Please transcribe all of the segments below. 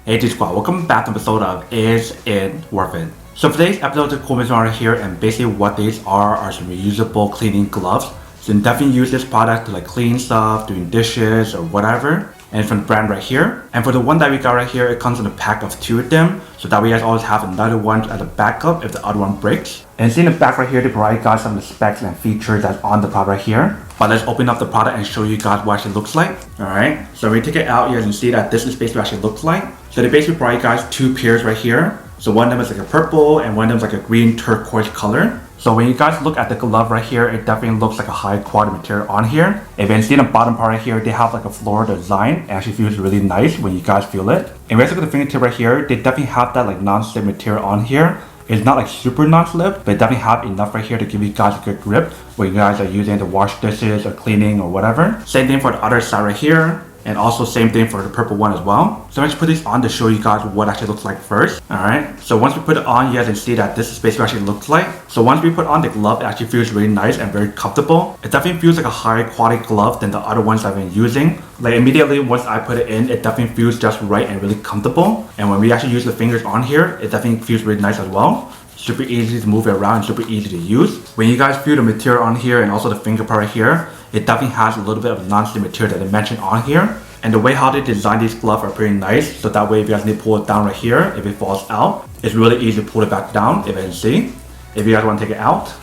Hey G Squad, welcome back to an episode of Is It Worth It? So for today's episode, the cool mission right here, and basically what these are some reusable cleaning gloves. So you can definitely use this product to like clean stuff, doing dishes or whatever. And it's from the brand right here. And for the one that we got right here, it comes in a pack of 2 of them, so that way you guys always have another one as a backup if the other one breaks. And see in the back right here, they provide you guys some of the specs and features that's on the product right here. But let's open up the product and show you guys what it actually looks like. Alright, so when you take it out, you guys can see that this is basically what it actually looks like. So they basically provide you guys 2 pairs right here. So one of them is like a purple and one of them is like a green turquoise color. So when you guys look at the glove right here, it definitely looks like a high quality material on here. If you can see in the bottom part right here, they have like a floral design. It actually feels really nice when you guys feel it. And when you look at the fingertip right here, they definitely have that like non-slip material on here. It's not like super non-slip, but it definitely have enough right here to give you guys a good grip when you guys are using it to wash dishes or cleaning or whatever. Same thing for the other side right here. And also same thing for the purple one as well. So let's put these on to show you guys what it actually looks like first. Alright, so once we put it on, you guys can see that this is basically what it actually looks like. So once we put on the glove, it actually feels really nice and very comfortable. It definitely feels like a higher quality glove than the other ones I've been using. Like immediately once I put it in, it definitely feels just right and really comfortable. And when we actually use the fingers on here, it definitely feels really nice as well. Super easy to move it around, super easy to use. When you guys feel the material on here and also the finger part right here, it definitely has a little bit of non-slip material that I mentioned on here. And the way how they design these gloves are pretty nice. So that way if you guys need to pull it down right here, if it falls out, it's really easy to pull it back down, if you can see. If you guys want to take it out,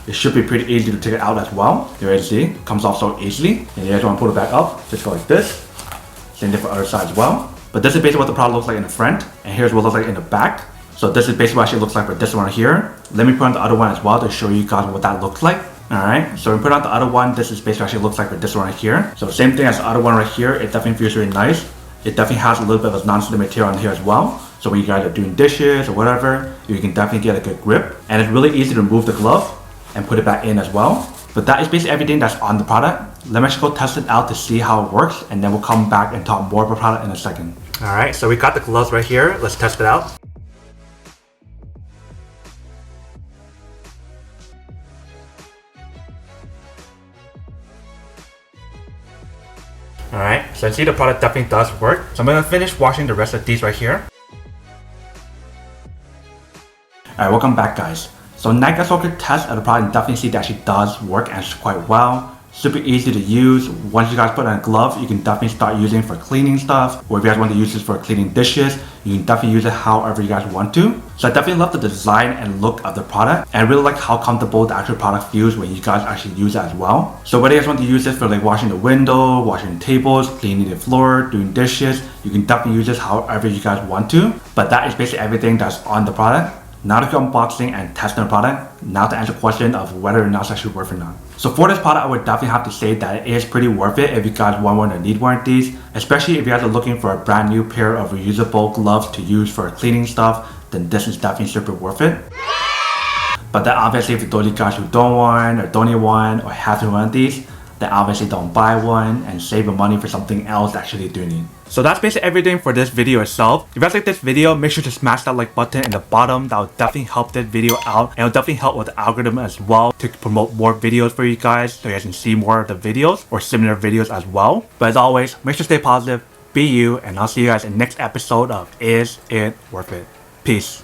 it should be pretty easy to take it out as well. You guys see, it comes off so easily. And you guys want to pull it back up, just go like this. Same thing for the other side as well. But this is basically what the product looks like in the front. And here's what it looks like in the back. So this is basically what it looks like for this one right here. Let me put on the other one as well to show you guys what that looks like. Alright, so we put on the other one, this is basically what it looks like for this one right here. So same thing as the other one right here, it definitely feels really nice. It definitely has a little bit of non-slip material on here as well. So when you guys are doing dishes or whatever, you can definitely get a good grip. And it's really easy to remove the glove and put it back in as well. But that is basically everything that's on the product. Let me actually go test it out to see how it works, and then we'll come back and talk more about the product in a second. Alright, so we got the gloves right here. Let's test it out. Alright, so I see the product definitely does work. So I'm going to finish washing the rest of these right here. Alright, welcome back guys. So now guys will test of the product and definitely see that actually does work and quite well. Super easy to use. Once you guys put on a glove, you can definitely start using it for cleaning stuff. Or if you guys want to use this for cleaning dishes, you can definitely use it however you guys want to. So I definitely love the design and look of the product. And I really like how comfortable the actual product feels when you guys actually use it as well. So whether you guys want to use this for like washing the window, washing tables, cleaning the floor, doing dishes, you can definitely use this however you guys want to. But that is basically everything that's on the product. Now to unboxing and testing the product, now to answer the question of whether or not it's actually worth it or not. So for this product, I would definitely have to say that it is pretty worth it if you guys want one or need one of these. Especially if you guys are looking for a brand new pair of reusable gloves to use for cleaning stuff, then this is definitely super worth it. But then obviously if those guys who don't want or don't need one or have one of these, then obviously don't buy one and save the money for something else actually do need. So that's basically everything for this video itself. If you guys like this video, make sure to smash that like button in the bottom. That will definitely help this video out, and it will definitely help with the algorithm as well to promote more videos for you guys so you guys can see more of the videos or similar videos as well. But as always, make sure to stay positive, be you, and I'll see you guys in the next episode of Is It Worth It? Peace.